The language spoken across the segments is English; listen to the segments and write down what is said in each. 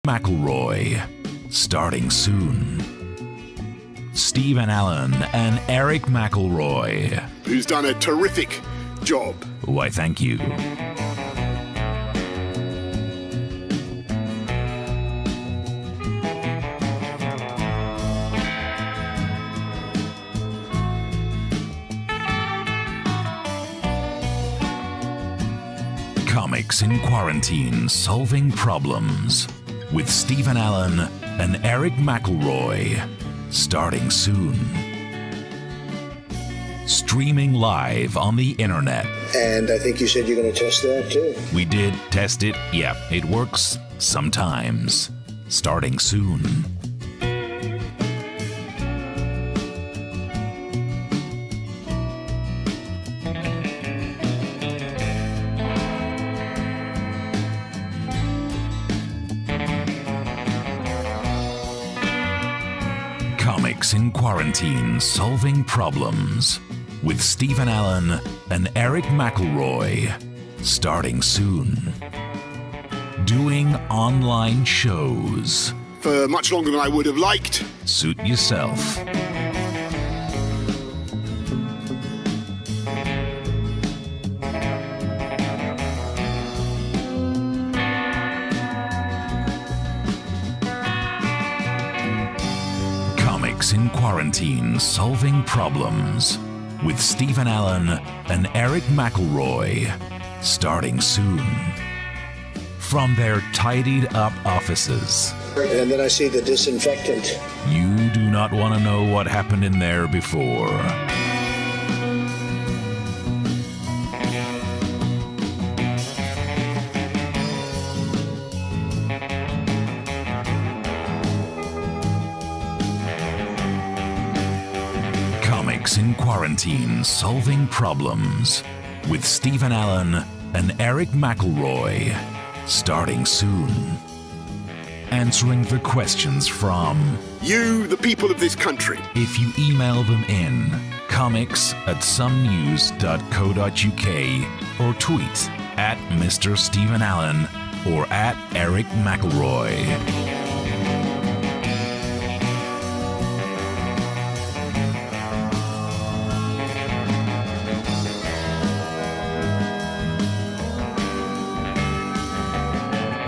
McElroy, starting soon. Stephen Allen and Erich McElroy. Who's done a terrific job. Why, thank you. Comics in Quarantine, Solving Problems with Stephen Allen and Erich McElroy, starting soon. Streaming live on the internet. And I think you said you're going to test that too. We did test it. Yeah, it works sometimes. Starting soon. Comics in Quarantine, Solving Problems with Stephen Allen and Erich McElroy, starting soon. Doing online shows. For much longer than I would have liked. Suit yourself. Comics in Quarantine, Solving Problems with Stephen Allen and Erich McElroy, starting soon. From their tidied up offices. And then I see the disinfectant. You do not want to know what happened in there before. Comics in Quarantine, Solving Problems with Stephen Allen and Erich McElroy, starting soon. Answering the questions from you, the people of this country. If you email them in, comics@somenews.co.uk or tweet at Mr. Stephen Allen or at Erich McElroy.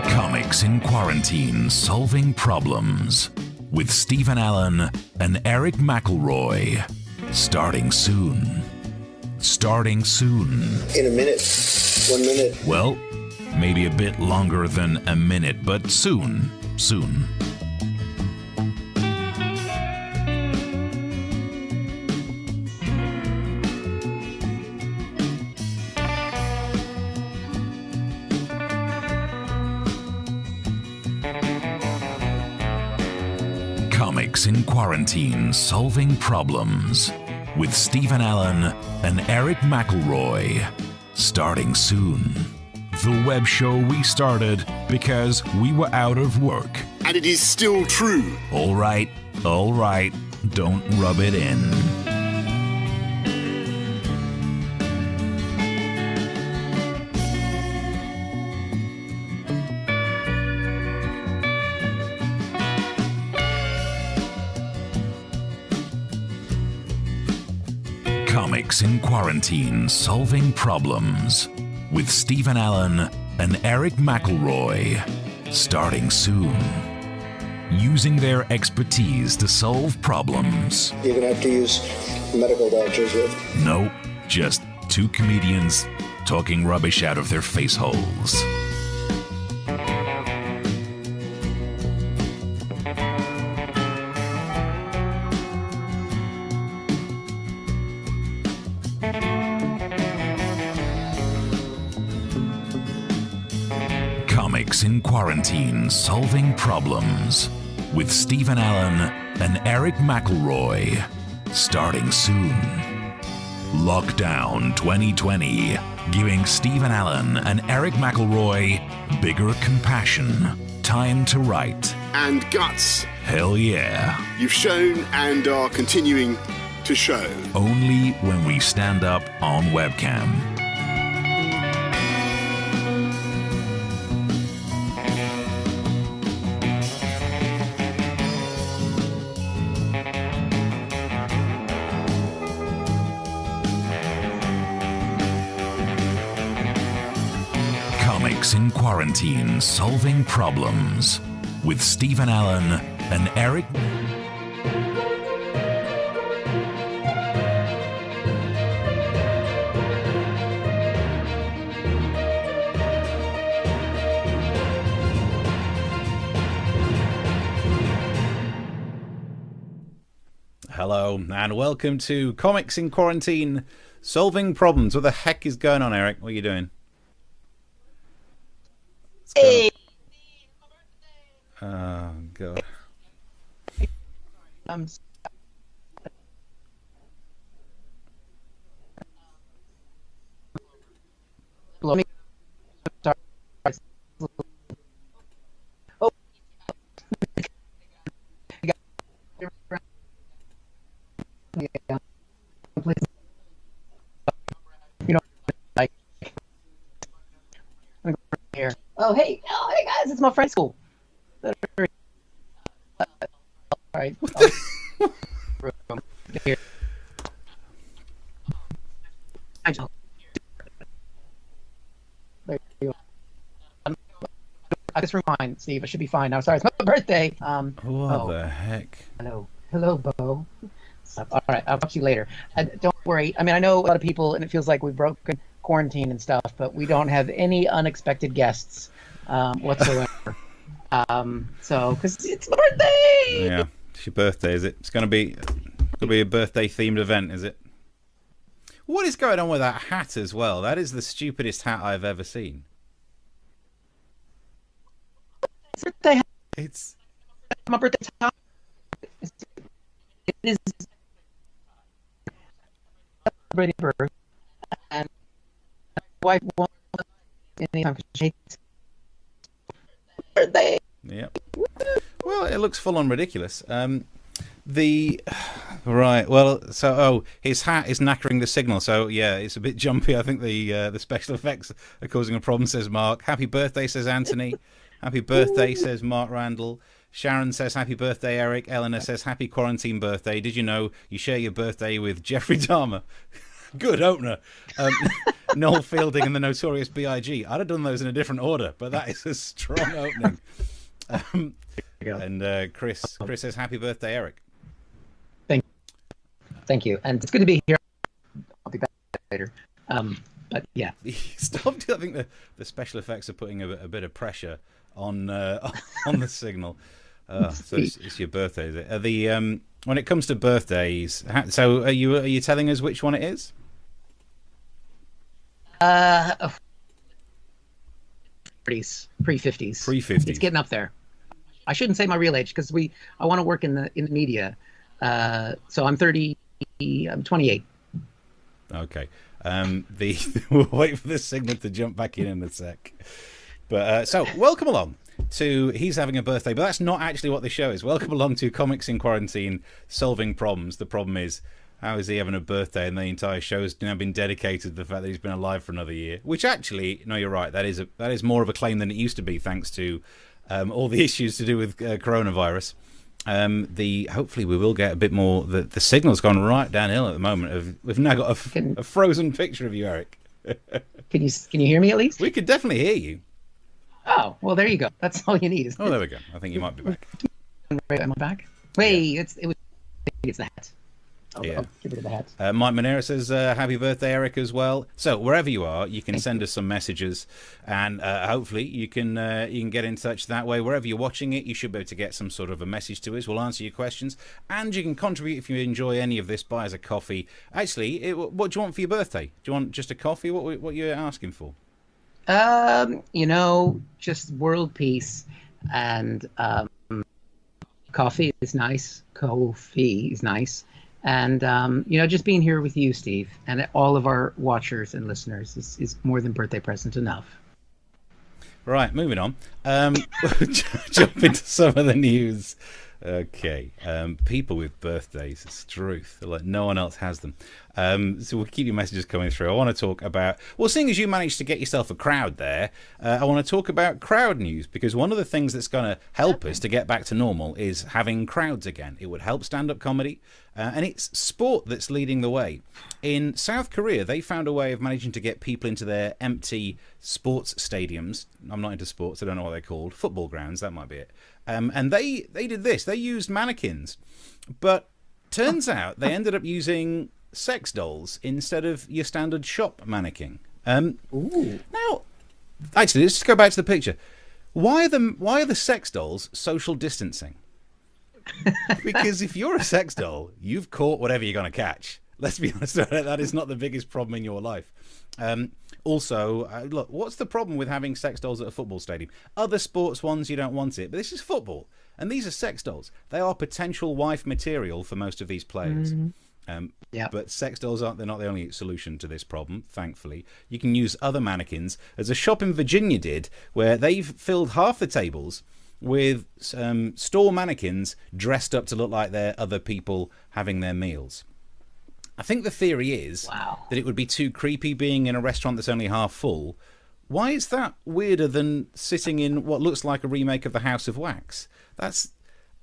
Comics in Quarantine, Solving Problems with Stephen Allen and Erich McElroy, starting soon. Starting soon. In a minute. 1 minute. Well, maybe a bit longer than a minute, but soon. Soon. Comics in Quarantine, Solving Problems with Stephen Allen and Erich McElroy, starting soon. The web show we started because we were out of work. And it is still true. All right, don't rub it in. Comics in Quarantine, Solving Problems with Stephen Allen and Erich McElroy, starting soon. Using their expertise to solve problems. You're going to have to use medical doctors with. Nope, just two comedians talking rubbish out of their face holes. Comics in Quarantine, Solving Problems with Stephen Allen and Erich McElroy, starting soon. Lockdown 2020, giving Stephen Allen and Erich McElroy bigger compassion, time to write. And guts. Hell yeah. You've shown and are continuing to show. Only when we stand up on webcam. Comics in Quarantine, Solving Problems with Stephen Allen and Eric. Hello and welcome to Comics in Quarantine, Solving Problems. What the heck is going on, Eric? What are you doing? Hey. Oh, God. You know, like here. Oh, hey guys, it's my friend school. All right. Here. There you go. I just rewind, Steve. I should be fine now. Sorry, it's my birthday. What the heck? Hello, Bo. All right, I'll talk to you later. Don't worry. I mean, I know a lot of people, and it feels like we've broken quarantine and stuff, but we don't have any unexpected guests whatsoever. So, because it's my birthday. Yeah, it's your birthday, is it? It's gonna be a birthday-themed event, is it? What is going on with that hat as well? That is the stupidest hat I've ever seen. It's birthday. It's My birthday time. It is celebrating birth, and my wife won't anytime because she hates birthday. yeah. Well, it looks full on ridiculous. Right. Well, so his hat is knackering the signal. So yeah, it's a bit jumpy. I think the special effects are causing a problem. Says Mark. Happy birthday, says Anthony. Happy birthday, says Mark Randall. Sharon says happy birthday, Eric. Eleanor says happy quarantine birthday. Did you know you share your birthday with Jeffrey Dahmer? Good opener. Noel Fielding and the Notorious B.I.G. I'd have done those in a different order, but that is a strong opening. And Chris says happy birthday, Eric. Thank you, and it's good to be here. I'll be back later. But yeah, Stop. I think the special effects are putting a bit of pressure on the signal. So it's your birthday, is it? When it comes to birthdays, so are you telling us which one it is? pre-50s. Pre-50s. It's getting up there. I shouldn't say my real age because I want to work in the media. So I'm 30. I'm 28. Okay. We'll wait for the signal to jump back in a sec. But so welcome along to he's having a birthday, but that's not actually what the show is. Welcome along to Comics in Quarantine, Solving Problems. The problem is, how is he having a birthday? And the entire show has now been dedicated to the fact that he's been alive for another year. Which actually, no, you're right. That is more of a claim than it used to be, thanks to all the issues to do with coronavirus. Hopefully we will get a bit more. The signal's gone right downhill at the moment. We've now got a frozen picture of you, Eric. Can you hear me at least? We could definitely hear you. Oh, well, there you go. That's all you need. Oh, there we go. I think you might be back. Right, am I back? Wait, yeah. It's the hat. I'll get rid of the hat. Mike Monera says happy birthday, Eric, as well. So wherever you are, you can send us some messages, and hopefully you can get in touch that way. Wherever you're watching it, you should be able to get some sort of a message to us. We'll answer your questions, and you can contribute if you enjoy any of this. Buy us a coffee. Actually, what do you want for your birthday? Do you want just a coffee? What are you asking for? Just world peace, and coffee is nice. Coffee is nice. And, just being here with you, Steve, and all of our watchers and listeners is more than birthday present enough. Right, moving on. Jump into some of the news. Okay. People with birthdays, it's truth. Like no one else has them. So we'll keep your messages coming through. I want to talk about, well, seeing as you managed to get yourself a crowd there, I want to talk about crowd news, because one of the things that's going to help us to get back to normal is having crowds again. It would help stand-up comedy, and it's sport that's leading the way. In South Korea, they found a way of managing to get people into their empty sports stadiums. I'm not into sports, I don't know what they're called. Football grounds, that might be it. And they did this. They used mannequins, but turns out they ended up using sex dolls instead of your standard shop mannequin. Now, actually, let's just go back to the picture. Why are the sex dolls social distancing? Because if you're a sex doll, you've caught whatever you're going to catch. Let's be honest, that is not the biggest problem in your life. Also, look, what's the problem with having sex dolls at a football stadium? Other sports ones, you don't want it, but this is football, and these are sex dolls. They are potential wife material for most of these players. But sex dolls they're not the only solution to this problem, thankfully. You can use other mannequins, as a shop in Virginia did, where they've filled half the tables with store mannequins dressed up to look like they're other people having their meals. I think the theory is that it would be too creepy being in a restaurant that's only half full. Why is that weirder than sitting in what looks like a remake of the House of Wax? That's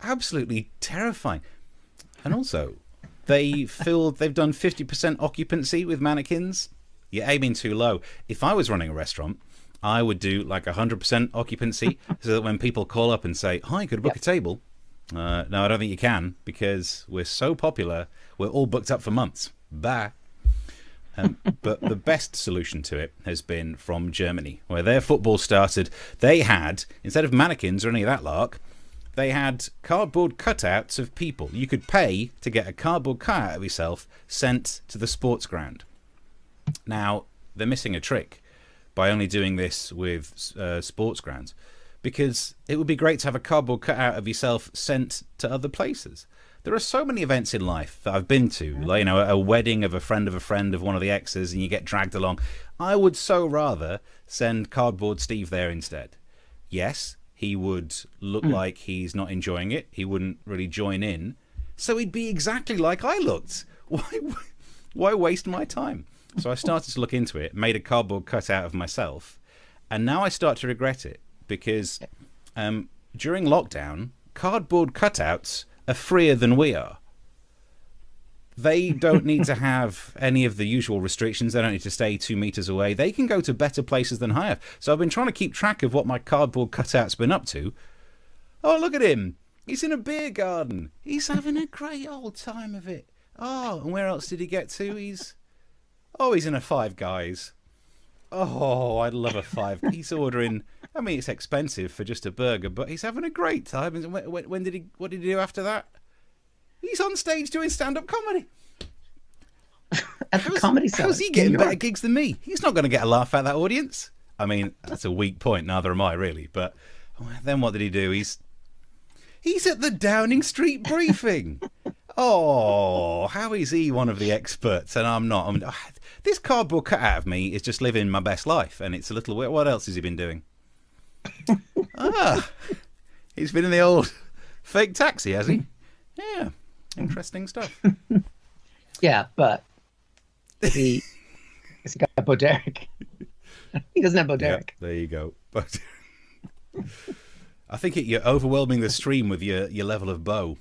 absolutely terrifying. And also, they've done 50% occupancy with mannequins. You're aiming too low. If I was running a restaurant, I would do like 100% occupancy so that when people call up and say, "Hi, could I book a table?" No, I don't think you can, because we're so popular, we're all booked up for months. Bye. But the best solution to it has been from Germany, where their football started. They had, instead of mannequins or any of that lark, they had cardboard cutouts of people. You could pay to get a cardboard cutout of yourself sent to the sports ground. Now, they're missing a trick by only doing this with sports grounds, because it would be great to have a cardboard cutout of yourself sent to other places. There are so many events in life that I've been to, like, a wedding of a friend of one of the exes, and you get dragged along. I would so rather send Cardboard Steve there instead. Yes, he would look like he's not enjoying it. He wouldn't really join in. So he'd be exactly like I looked. Why waste my time? So I started to look into it, made a cardboard cutout of myself, and now I start to regret it, because during lockdown, cardboard cutouts are freer than we are. They don't need to have any of the usual restrictions. They don't need to stay 2 meters away. They can go to better places than I have. So I've been trying to keep track of what my cardboard cutout's been up to. Oh, look at him. He's in a beer garden. He's having a great old time of it. Oh, and where else did he get to? He's in a Five Guys. Oh, I'd love a Five. He's ordering, I mean, it's expensive for just a burger, but he's having a great time. And what did he do after that? He's on stage doing stand-up comedy. At the comedy cellar. How's he getting better gigs than me? He's not going to get a laugh out of that audience. I mean, that's a weak point. Neither am I, really. But then what did he do? He's at the Downing Street briefing. Oh, how is he one of the experts and I'm not? I mean, this cardboard cutout of me is just living my best life, and it's a little weird. What else has he been doing? He's been in the old fake taxi, has he? Yeah, interesting stuff. Yeah, but he's got Bo Derek. He doesn't have Bo Derek. Yep, there you go. But I think you're overwhelming the stream with your level of Bo.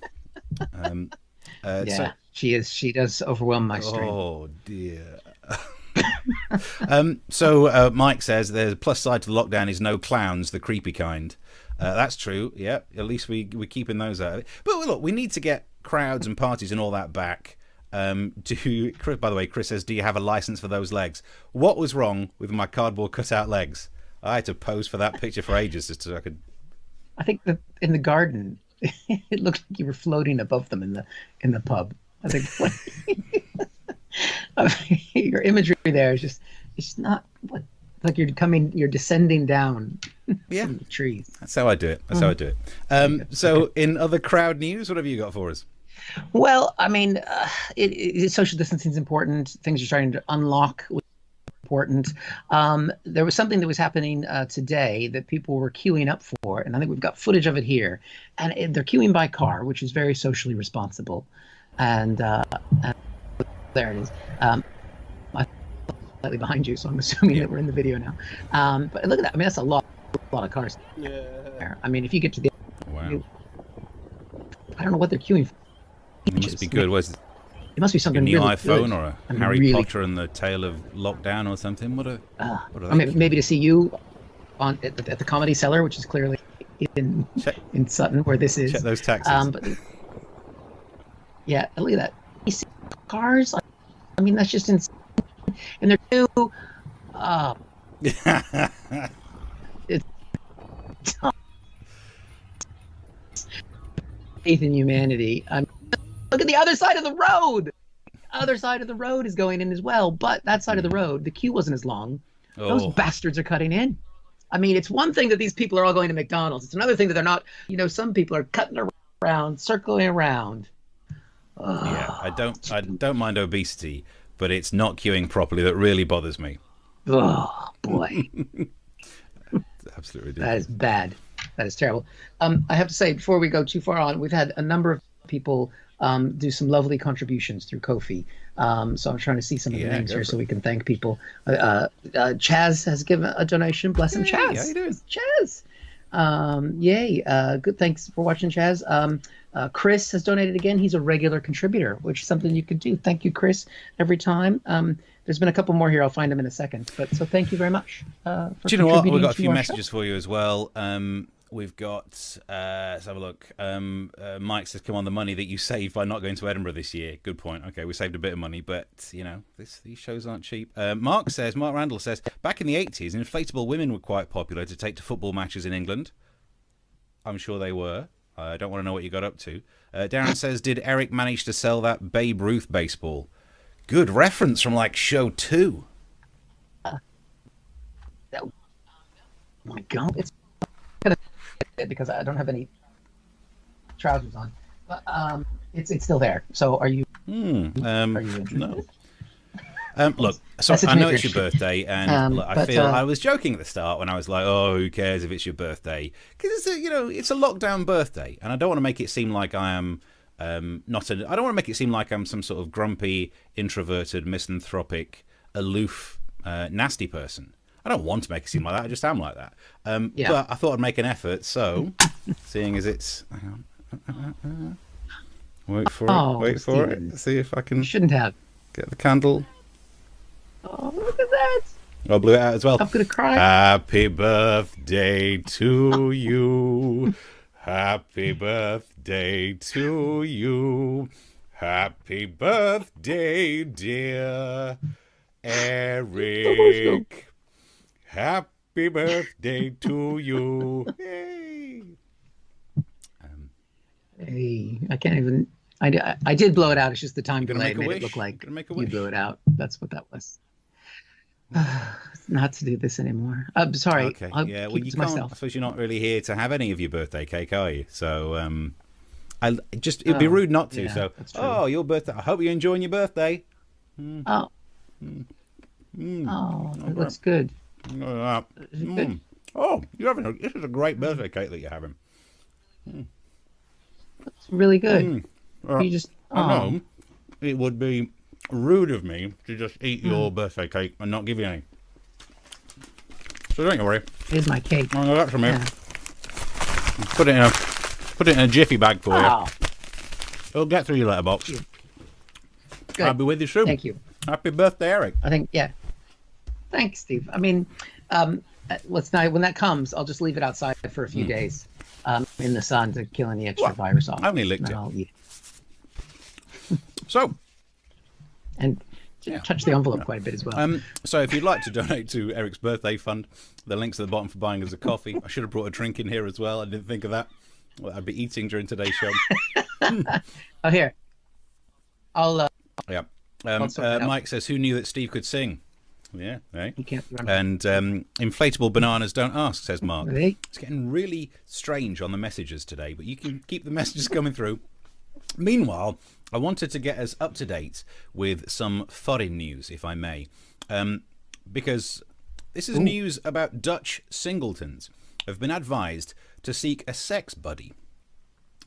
Yeah, she is. She does overwhelm my stream. Oh dear. So Mike says there's a plus side to the lockdown is no clowns, the creepy kind. That's true. Yeah, at least we're keeping those out of it. But look, we need to get crowds and parties and all that back. By the way, Chris says, do you have a license for those legs? What was wrong with my cardboard cutout legs? I had to pose for that picture for ages just so I could. I think that in the garden, it looked like you were floating above them in the pub. I think your imagery there is just not what, like you're descending down from the trees. That's how I do it. So in other crowd news, what have you got for us? Well, I mean, social distancing is important. Things are starting to unlock. Important. There was something that was happening today that people were queuing up for, and I think we've got footage of it here. And they're queuing by car, which is very socially responsible. And there it is. I'm slightly behind you, so I'm assuming that we're in the video now. But look at that. I mean, that's a lot of cars there. I mean, if you get to the... Wow. I don't know what they're queuing for. It must be good. Was it must be something a new really iPhone good. or a I mean, Harry really, Potter and the Tale of Lockdown or something? What are I mean, maybe to see you at the Comedy Cellar, which is clearly in Sutton, where this is. Check those taxis. But yeah, look at that. You see cars? I mean, that's just insane. And they're new. It's faith in humanity. Look at the other side of the road. The other side of the road is going in as well, but that side of the road, the queue wasn't as long. Those bastards are cutting in. I mean, it's one thing that these people are all going to McDonald's. It's another thing that they're not. You know, some people are cutting around, circling around. Yeah, I don't mind obesity, but it's not queuing properly that really bothers me. Oh boy. Absolutely ridiculous. That is bad. That is terrible. I have to say, before we go too far on, we've had a number of people do some lovely contributions through Ko-fi. So I'm trying to see some of the names here so we can thank people. Chaz has given a donation. Bless him, Chaz. How you doing? Chaz. Yay. Good. Thanks for watching, Chaz. Chris has donated again. He's a regular contributor, which is something you could do. Thank you, Chris, every time. There's been a couple more here. I'll find them in a second. But so thank you very much. Do you know what? We've got a few messages for you as well. We've got, let's have a look. Mike says, come on, the money that you saved by not going to Edinburgh this year. Good point. Okay, we saved a bit of money, but, you know, these shows aren't cheap. Mark Randall says, back in the 80s, inflatable women were quite popular to take to football matches in England. I'm sure they were. I don't want to know what you got up to. Darren says, did Eric manage to sell that Babe Ruth baseball? Good reference from, like, show 2. Oh, my God. It's because I don't have any trousers on, but it's still there. So are you? Are you interested? No. Look, so I know it's your birthday, and look, I feel I was joking at the start when I was like, "Oh, who cares if it's your birthday?" Because it's a lockdown birthday, and I don't want to make it seem like I am I don't want to make it seem like I'm some sort of grumpy, introverted, misanthropic, aloof, nasty person. I don't want to make it seem like that. I just am like that. But I thought I'd make an effort. So, seeing as it's, hang on, wait for it. See if I can. You shouldn't have. Get the candle. Oh, look at that! I blew it out as well. I'm gonna cry. Happy birthday to you. Happy birthday to you. Happy birthday, dear Eric. Happy birthday to you. Yay. Hey, I can't even. I did blow it out. It's just the time delay made it look like you blew it out. That's what that was. Not to do this anymore. I'm sorry. Okay. I'll yeah. keep Well, it you to can't. myself. I suppose you're not really here to have any of your birthday cake, are you? So, it'd be rude not to. Yeah, so, that's true. your birthday. I hope you're enjoying your birthday. Oh. Oh, that's good. Good. Oh, this is a great birthday cake that you're having. That's really good. You just. I know it would be rude of me to just eat your birthday cake and not give you any. So don't you worry. Here's my cake. Oh, no, that's for me. Yeah. Put it in a jiffy bag for Oh, you. It'll get through your letterbox. good. I'll be with you soon. Thank you. Happy birthday, Eric. I think, yeah. Thanks, Steve. I mean, let's not, when that comes, I'll just leave it outside for a few days in the sun to kill any extra virus off. I only licked and it. I'll eat So, and touch the envelope quite a bit as well. so if you'd like to donate to Eric's birthday fund, the link's at the bottom for buying us a coffee. I should have brought a drink in here as well. I didn't think of that. Well, I'd be eating during today's show. Oh, here. I'll. Yeah. I'll sort it out. Mike says, who knew that Steve could sing? Yeah, right. You can't remember. And inflatable bananas don't ask, says Mark. Really? It's getting really strange on the messages today, but you can keep the messages coming through. Meanwhile, I wanted to get us up to date with some foreign news, if I may, because this is news about Dutch singletons have been advised to seek a sex buddy.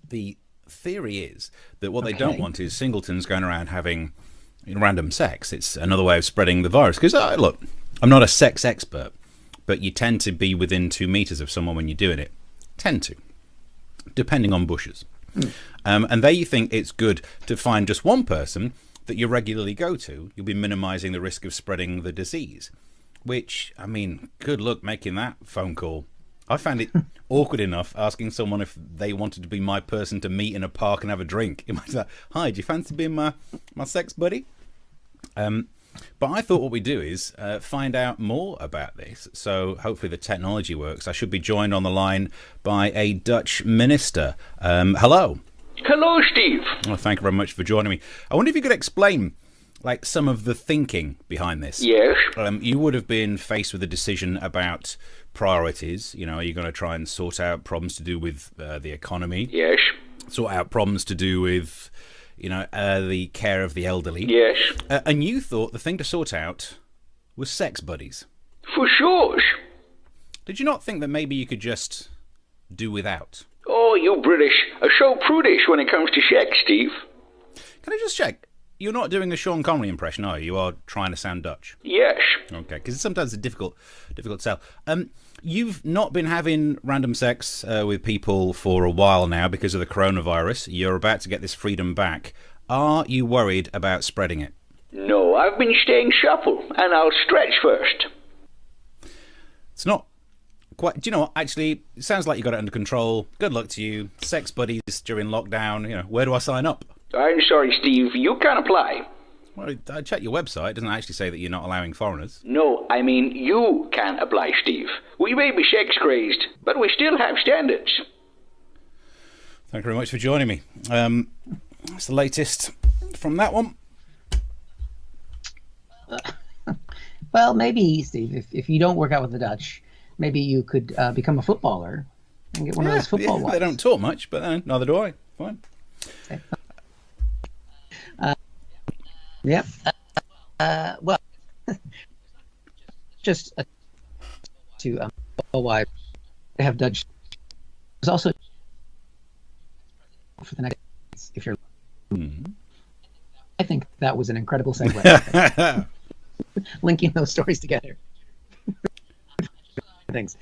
The theory is that what they don't want is singletons going around having random sex. It's another way of spreading the virus. Because, look, I'm not a sex expert, but you tend to be within 2 meters of someone when you're doing it. Tend to, depending on bushes. And they think it's good to find just one person that you regularly go to. You'll be minimizing the risk of spreading the disease. Which, I mean, good luck making that phone call. I found it awkward enough asking someone if they wanted to be my person to meet in a park and have a drink. You might say, "Hi, do you fancy being my sex buddy?" But I thought what we do is find out more about this. So hopefully the technology works. I should be joined on the line by a Dutch minister. Hello. Hello, Steve. Well, thank you very much for joining me. I wonder if you could explain some of the thinking behind this. Yes. You would have been faced with a decision about priorities. Are you going to try and sort out problems to do with the economy? Yes. Sort out problems to do with, the care of the elderly? Yes. And you thought the thing to sort out was sex buddies. For sure. Did you not think that maybe you could just do without? Oh, you British are so prudish when it comes to sex, Steve. Can I just check? You're not doing a Sean Connery impression, are you? You are trying to sound Dutch. Yes. Okay, because sometimes it's difficult sell. You've not been having random sex with people for a while now because of the coronavirus. You're about to get this freedom back. Are you worried about spreading it? No, I've been staying supple, and I'll stretch first. It's not quite... Do you know what? Actually, it sounds like you got it under control. Good luck to you. Sex buddies during lockdown. Where do I sign up? I'm sorry, Steve. You can't apply. Well, I checked your website. It doesn't actually say that you're not allowing foreigners. No, I mean you can't apply, Steve. We may be sex-crazed, but we still have standards. Thank you very much for joining me. That's the latest from that one. Well, maybe, Steve, if you don't work out with the Dutch, maybe you could become a footballer and get one of those football wives. They don't talk much, but neither do I. Fine. Okay. Yep. Well, just to why they have Dutch. There's also for the next. If you're, I think that was an incredible segue. Linking those stories together. Things,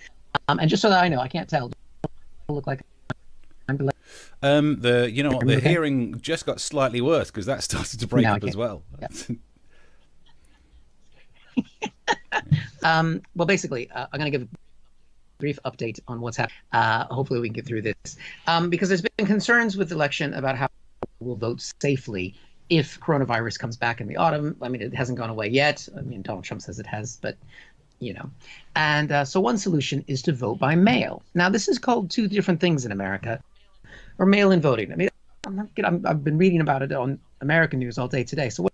and just so that I know, I can't tell. Look like. The hearing just got slightly worse because that started to break up as well. Yeah. Well, basically, I'm going to give a brief update on what's happening. Hopefully we can get through this. Because there's been concerns with the election about how we'll vote safely if coronavirus comes back in the autumn. I mean, it hasn't gone away yet. I mean, Donald Trump says it has, but, And so one solution is to vote by mail. Now, this is called two different things in America. Or mail-in voting. I mean, I've been reading about it on American news all day today. So what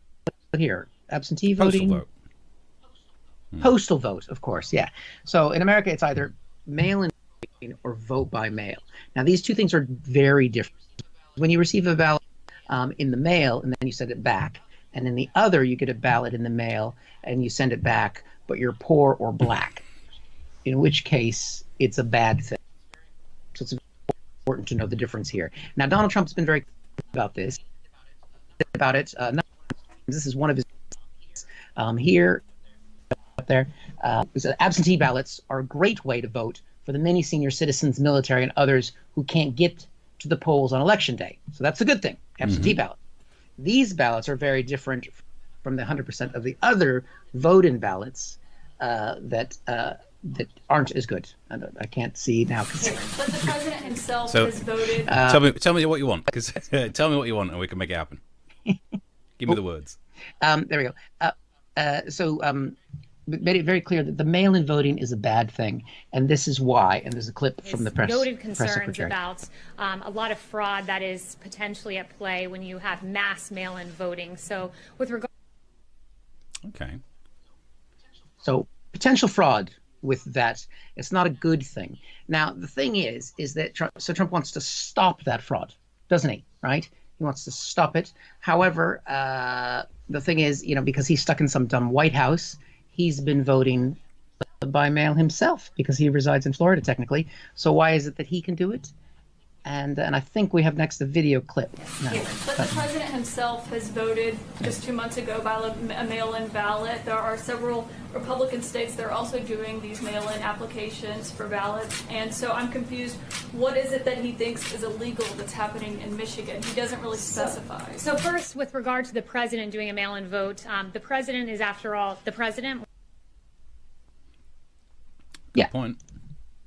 here? Absentee voting? Postal vote. Postal vote, of course, yeah. So in America, it's either mail-in voting or vote by mail. Now, these two things are very different. When you receive a ballot in the mail and then you send it back, and in the other, you get a ballot in the mail and you send it back, but you're poor or black, in which case it's a bad thing. So it's important to know the difference here. Now, Donald Trump's been very clear about this. This is one of his here, up there. Absentee ballots are a great way to vote for the many senior citizens, military, and others who can't get to the polls on election day. So that's a good thing. Absentee ballot. These ballots are very different from the 100% of the other vote-in ballots that aren't as good. I can't see now. But the president himself has voted. Tell me what you want. Tell me what you want, and we can make it happen. Give me the words. There we go. Made it very clear that the mail-in voting is a bad thing, and this is why. And there's a clip from the press. Noted press concerns secretary. about a lot of fraud that is potentially at play when you have mass mail-in voting. So with regard. Okay. So potential fraud with that, it's not a good thing. Now, the thing is that Trump wants to stop that fraud, doesn't he? Right? He wants to stop it. However, the thing is, because he's stuck in some dumb White House, he's been voting by mail himself because he resides in Florida, technically. So why is it that he can do it? And I think we have next the video clip. No. But the president himself has voted just 2 months ago by a mail-in ballot. There are several Republican states that are also doing these mail-in applications for ballots. And so I'm confused. What is it that he thinks is illegal that's happening in Michigan? He doesn't really specify. So first, with regard to the president doing a mail-in vote, the president is, after all, the president. Yeah. Point.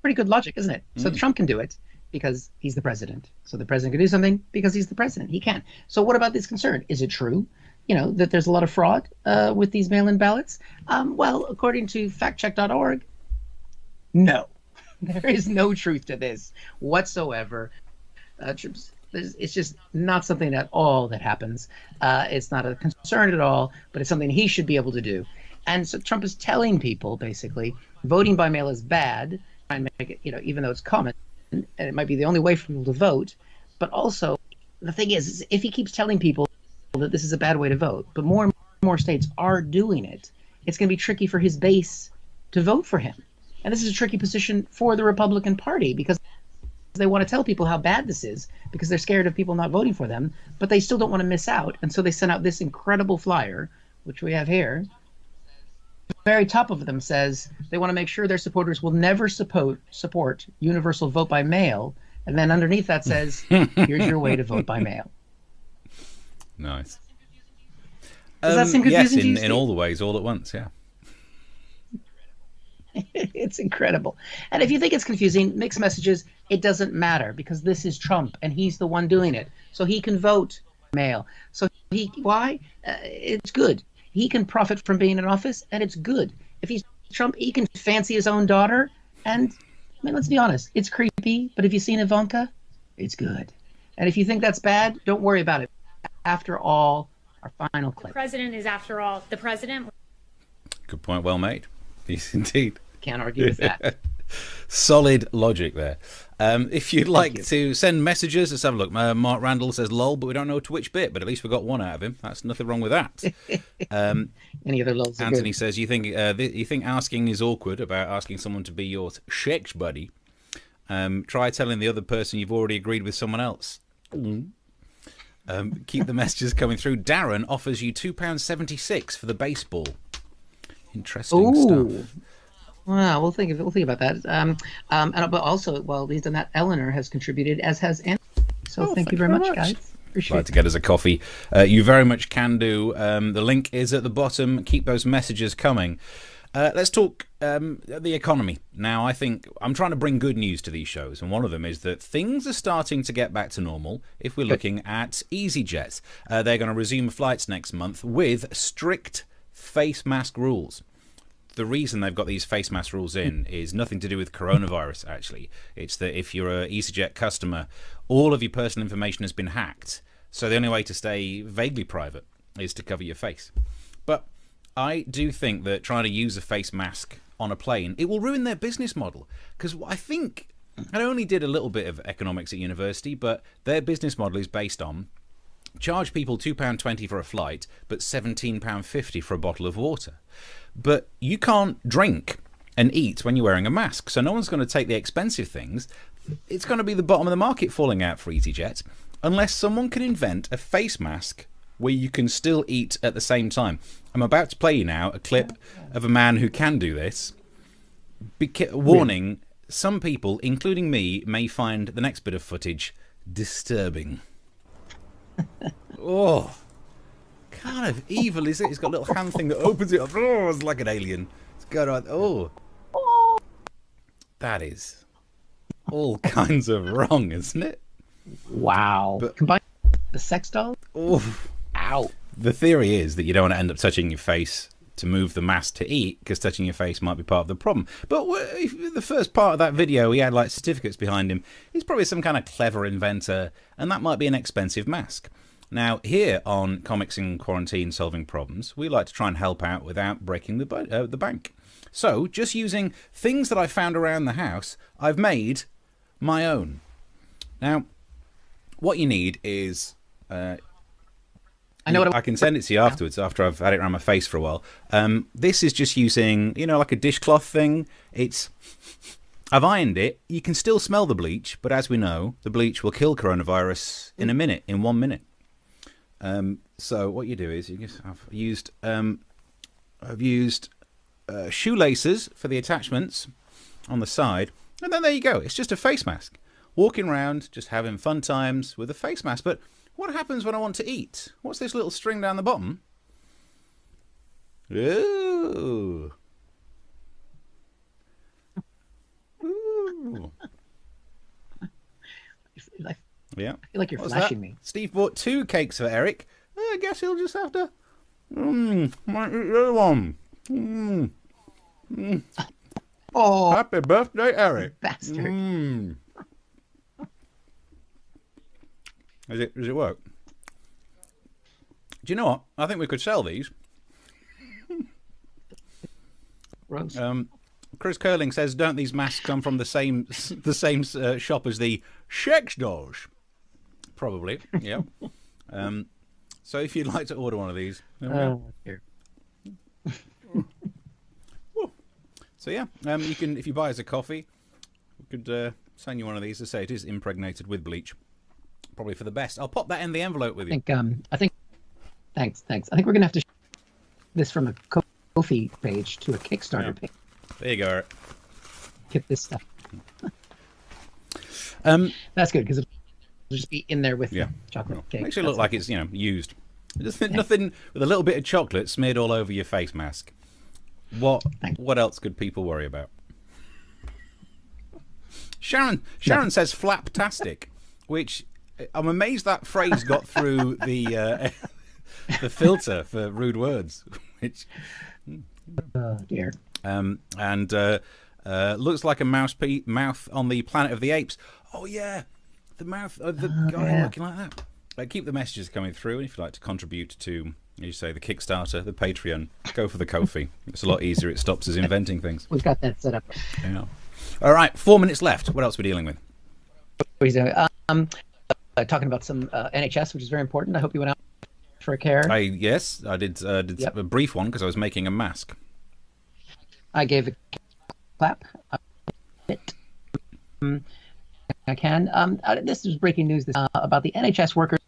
Pretty good logic, isn't it? So Trump can do it because he's the president. So the president can do something because he's the president. He can. So what about this concern? Is it true, that there's a lot of fraud with these mail-in ballots? Well, according to factcheck.org, no. There is no truth to this whatsoever. It's just not something at all that happens. It's not a concern at all, but it's something he should be able to do. And so Trump is telling people, basically, voting by mail is bad, and make it, even though it's common, and it might be the only way for people to vote. But also, the thing is if he keeps telling people that this is a bad way to vote, but more and more states are doing it, it's going to be tricky for his base to vote for him. And this is a tricky position for the Republican Party because they want to tell people how bad this is because they're scared of people not voting for them, but they still don't want to miss out. And so they sent out this incredible flyer, which we have here. The very top of them says they want to make sure their supporters will never support universal vote by mail. And then underneath that says, here's your way to vote by mail. Nice. Does that seem confusing to you, Yes, in all the ways, all at once, yeah. It's incredible. And if you think it's confusing, mixed messages, it doesn't matter because this is Trump and he's the one doing it. So he can vote mail. So why? It's good. He can profit from being in office, and it's good. If he's Trump, he can fancy his own daughter. And, let's be honest, it's creepy. But if you've seen Ivanka, it's good. And if you think that's bad, don't worry about it. After all, our final clip. The president is, after all, the president. Good point, well made. Yes, indeed. Can't argue with that. Solid logic there. If you'd like to send messages, let's have a look. Mark Randall says lol, but we don't know to which bit, but at least we got one out of him. That's nothing wrong with that. Any other lols? Anthony says, you think asking is awkward about asking someone to be your sex buddy? Try telling the other person you've already agreed with someone else. Keep the messages coming through. Darren offers you £2.76 for the baseball. Interesting stuff. Wow, we'll think about that. But also, while he's done that, Eleanor has contributed, as has Anthony. So thank you very much, guys. Appreciate it. Like to get us a coffee. You very much can do. The link is at the bottom. Keep those messages coming. Let's talk the economy. Now, I think I'm trying to bring good news to these shows, and one of them is that things are starting to get back to normal if we're looking at EasyJet. They're going to resume flights next month with strict face mask rules. The reason they've got these face mask rules in is nothing to do with coronavirus, actually. It's that if you're an EasyJet customer, all of your personal information has been hacked. So the only way to stay vaguely private is to cover your face. But I do think that trying to use a face mask on a plane, it will ruin their business model. Because I think, I only did a little bit of economics at university, but their business model is based on charge people £2.20 for a flight, but £17.50 for a bottle of water. But you can't drink and eat when you're wearing a mask, so no one's going to take the expensive things. It's going to be the bottom of the market falling out for EasyJet, unless someone can invent a face mask where you can still eat at the same time. I'm about to play you now a clip of a man who can do this. Warning, some people, including me, may find the next bit of footage disturbing. Oh, kind of evil is it? It's got a little hand thing that opens it up. Oh, it's like an alien. It's going on. Oh, that is all kinds of wrong, isn't it? Wow. But combine the sex doll. Oh, ow. The theory is that you don't want to end up touching your face to move the mask to eat, because touching your face might be part of the problem. But the first part of that video, he had like certificates behind him. He's probably some kind of clever inventor, and that might be an expensive mask. Now, here on Comics in Quarantine Solving Problems, we like to try and help out without breaking the bank. So, just using things that I found around the house, I've made my own. Now, what you need is... I can send it to you afterwards, after I've had it around my face for a while. This is just using, like a dishcloth thing. It's I've ironed it. You can still smell the bleach, but as we know, the bleach will kill coronavirus in 1 minute. So what you do is I've used shoelaces for the attachments on the side, and then there you go. It's just a face mask. Walking around, just having fun times with a face mask. But what happens when I want to eat? What's this little string down the bottom? Ooh. Ooh. Yeah. I feel like you're flashing me. Steve bought 2 cakes for Eric. I guess he'll just have to might eat the other one. Oh, Happy birthday, Eric. bastard. Does it work? Do you know what? I think we could sell these. Gross. Chris Curling says, "Don't these masks come from the same shop as the Sex Dolls?" Probably, yeah. So if you'd like to order one of these, Here. so yeah, you can, if you buy us a coffee, we could send you one of these. To say it is impregnated with bleach, probably for the best. I'll pop that in the envelope with you. Thanks. I think we're gonna have to this from a Ko-fi page to a Kickstarter page. There you go, Eric. Get this stuff. That's good because it'll just be in there with the chocolate cake. Makes it look like it's used. Just nothing with a little bit of chocolate smeared all over your face mask. What else could people worry about? Sharon says flaptastic, which I'm amazed that phrase got through the filter for rude words. Which oh dear. And looks like a mouth on the Planet of the Apes. Oh yeah, the mouth of the guy looking like that. Keep the messages coming through, and if you'd like to contribute to, as you say, the Kickstarter, the Patreon, go for the Ko-fi. It's a lot easier. It stops us inventing things. We've got that set up. Yeah. All right, 4 minutes left. What else are we dealing with? Talking about some NHS, which is very important. I hope you went out for a care. Yes, I did a brief one because I was making a mask. I gave a clap. I can. This is breaking news about the NHS workers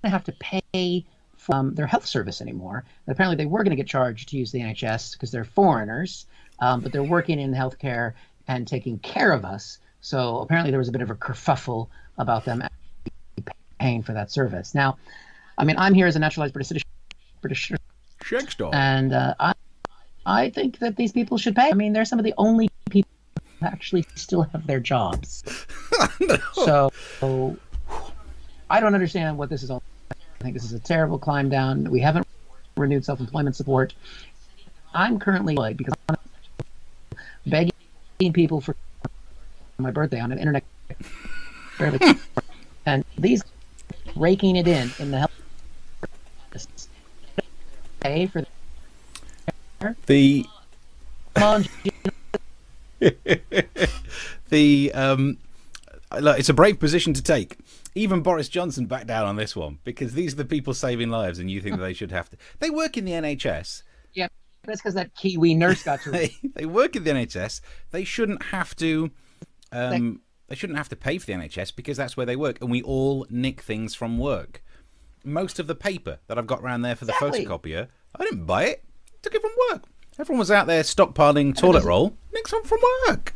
going to have to pay for their health service anymore. And apparently, they were going to get charged to use the NHS because they're foreigners, but they're working in healthcare and taking care of us. So apparently, there was a bit of a kerfuffle about them paying for that service. Now, I mean, I'm here as a naturalized British citizen, and I think that these people should pay. I mean, they're some of the only people who actually still have their jobs. No. So I don't understand what this is all about. I think this is a terrible climb down. We haven't renewed self-employment support. I'm currently employed because I'm begging people for my birthday on an internet. And these raking it in the health pay for the it's a brave position to take. Even Boris Johnson backed down on this one because these are the people saving lives, and you think that they should have to. They work in the NHS. Yeah, that's because that Kiwi nurse got to. They work in the NHS. They shouldn't have to. They shouldn't have to pay for the NHS because that's where they work, and we all nick things from work. Most of the paper that I've got around there for the photocopier, I didn't buy it. Took it from work. Everyone was out there stockpiling toilet roll. Nicked some from work.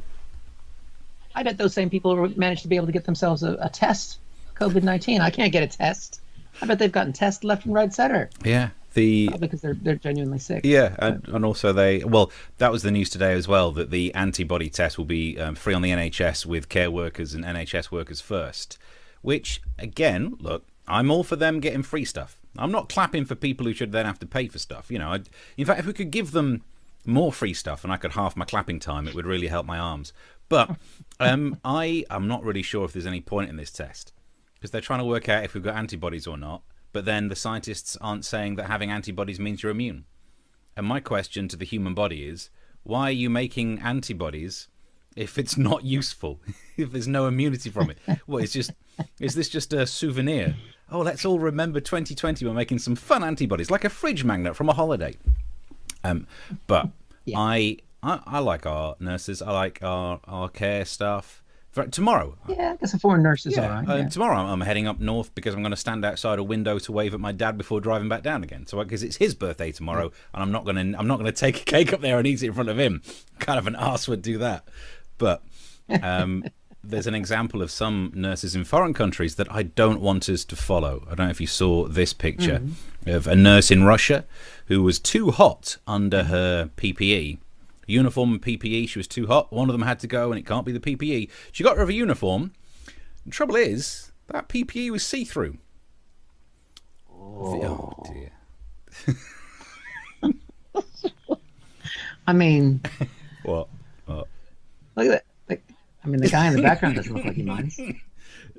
I bet those same people managed to be able to get themselves a test, COVID-19. I can't get a test. I bet they've gotten tests left and right center. Yeah. Because they're genuinely sick. Yeah, and also that was the news today as well, that the antibody test will be free on the NHS with care workers and NHS workers first, which, again, look, I'm all for them getting free stuff. I'm not clapping for people who should then have to pay for stuff. In fact, if we could give them more free stuff and I could half my clapping time, it would really help my arms. But I'm not really sure if there's any point in this test because they're trying to work out if we've got antibodies or not. But then the scientists aren't saying that having antibodies means you're immune. And my question to the human body is, why are you making antibodies if it's not useful, if there's no immunity from it? What, is this just a souvenir? Oh, let's all remember 2020, we're making some fun antibodies, like a fridge magnet from a holiday. But yeah. I like our nurses. I like our care staff. Tomorrow. Yeah, I guess a foreign nurse is all right. Yeah. Tomorrow I'm heading up north because I'm going to stand outside a window to wave at my dad before driving back down again. So because it's his birthday tomorrow, and I'm not going to take a cake up there and eat it in front of him. Kind of an arse would do that. But there's an example of some nurses in foreign countries that I don't want us to follow. I don't know if you saw this picture of a nurse in Russia who was too hot under her PPE. Uniform and PPE, she was too hot. One of them had to go, and it can't be the PPE. She got rid of a uniform. The trouble is, that PPE was see-through. Oh dear. I mean... What? Look at that. The guy in the background doesn't look like he minds.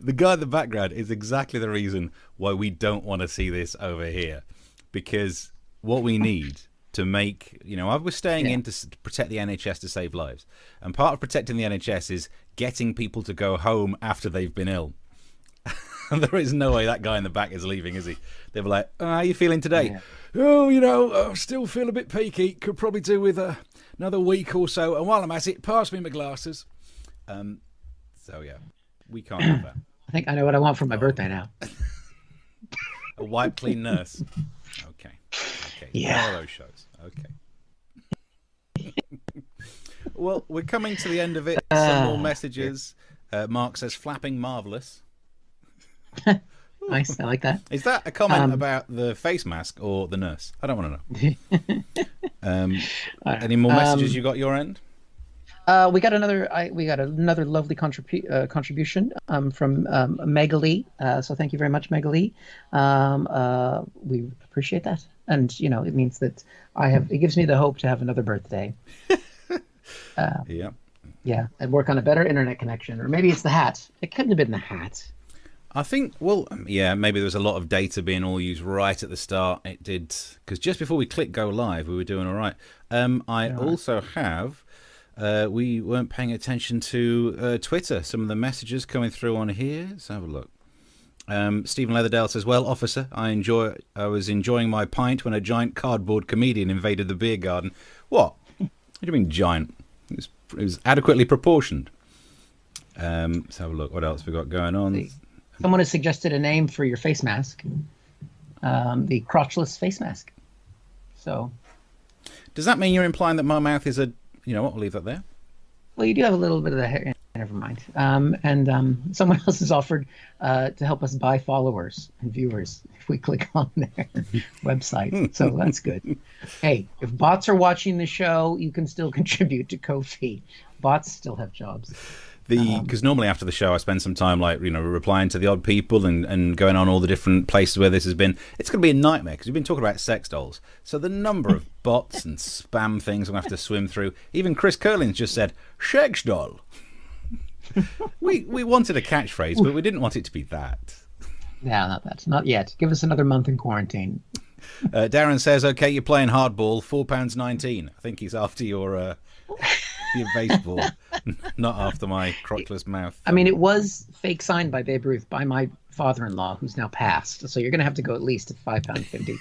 The guy in the background is exactly the reason why we don't want to see this over here. Because what we need... to make, I was staying in to protect the NHS to save lives. And part of protecting the NHS is getting people to go home after they've been ill. And there is no way that guy in the back is leaving, is he? They were like, how are you feeling today? Yeah. Oh, I still feel a bit peaky. Could probably do with another week or so. And while I'm at it, pass me my glasses. So, yeah, we can't have that. I think I know what I want for my birthday now. A wipe clean nurse. Okay. Yeah. All those shows. Okay. Well, we're coming to the end of it. Some more messages. Mark says, flapping marvellous. Nice. I like that. Is that a comment about the face mask or the nurse? I don't want to know. Any more messages you got your end? We got another lovely contribution from Megalee. So thank you very much, Megalee. We appreciate that, and it means that it gives me the hope to have another birthday. Yeah, and work on a better internet connection, or maybe it's the hat. It couldn't have been the hat. I think, maybe there was a lot of data being all used right at the start. It did, because just before we clicked go live, we were doing all right. I also have. We weren't paying attention to Twitter. Some of the messages coming through on here. Let's have a look. Stephen Leatherdale says, well, officer, I was enjoying my pint when a giant cardboard comedian invaded the beer garden. What? What do you mean giant? It was adequately proportioned. Let's have a look. What else we got going on? Someone has suggested a name for your face mask. The crotchless face mask. So. Does that mean you're implying that my mouth is a... You know what? We'll leave that there. Well, you do have a little bit of the hair. Never mind. And someone else has offered to help us buy followers and viewers if we click on their website. So that's good. Hey, if bots are watching the show, you can still contribute to Ko-fi. Bots still have jobs. Because normally after the show I spend some time replying to the odd people and going on all the different places where this has been. It's going to be a nightmare because we've been talking about sex dolls. So the number of bots and spam things I'm going to have to swim through. Even Chris Curlins just said, sex doll. we wanted a catchphrase, but we didn't want it to be that. No, not that. Not yet. Give us another month in quarantine. Darren says, okay, you're playing hardball, £4.19. I think he's after your baseball, not after my crotchless mouth. I mean, it was fake signed by Babe Ruth by my father-in-law, who's now passed. So you're going to have to go at least at £5.50.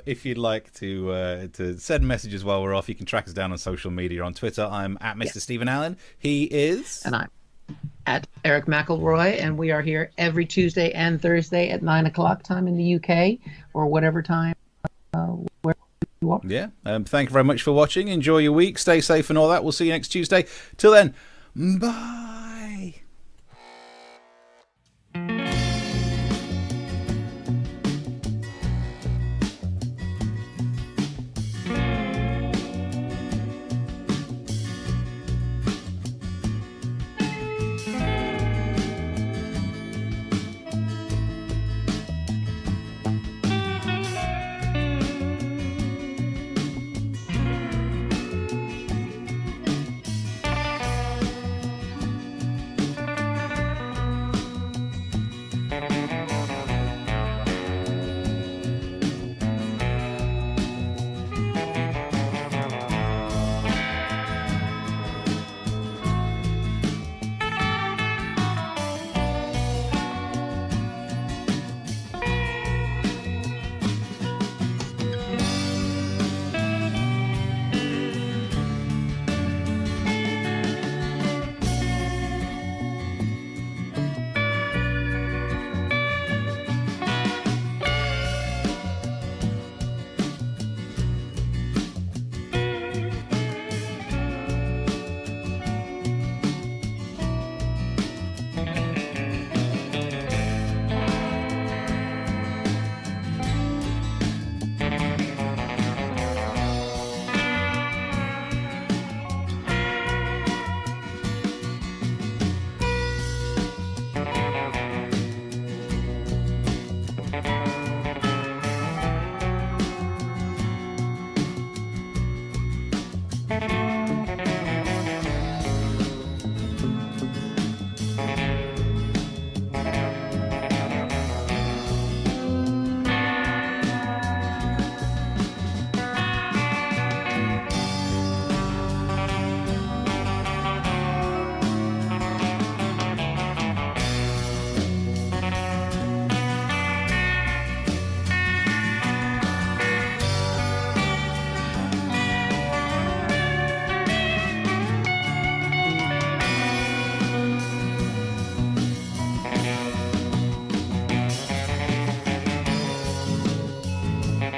If you'd like to send messages while we're off, you can track us down on social media. On Twitter, I'm at Mr. Stephen Allen. He is... And I'm at Erich McElroy, and we are here every Tuesday and Thursday at 9 o'clock time in the UK, or whatever time where you are. Yeah. Thank you very much for watching. Enjoy your week. Stay safe and all that. We'll see you next Tuesday. Till then, bye.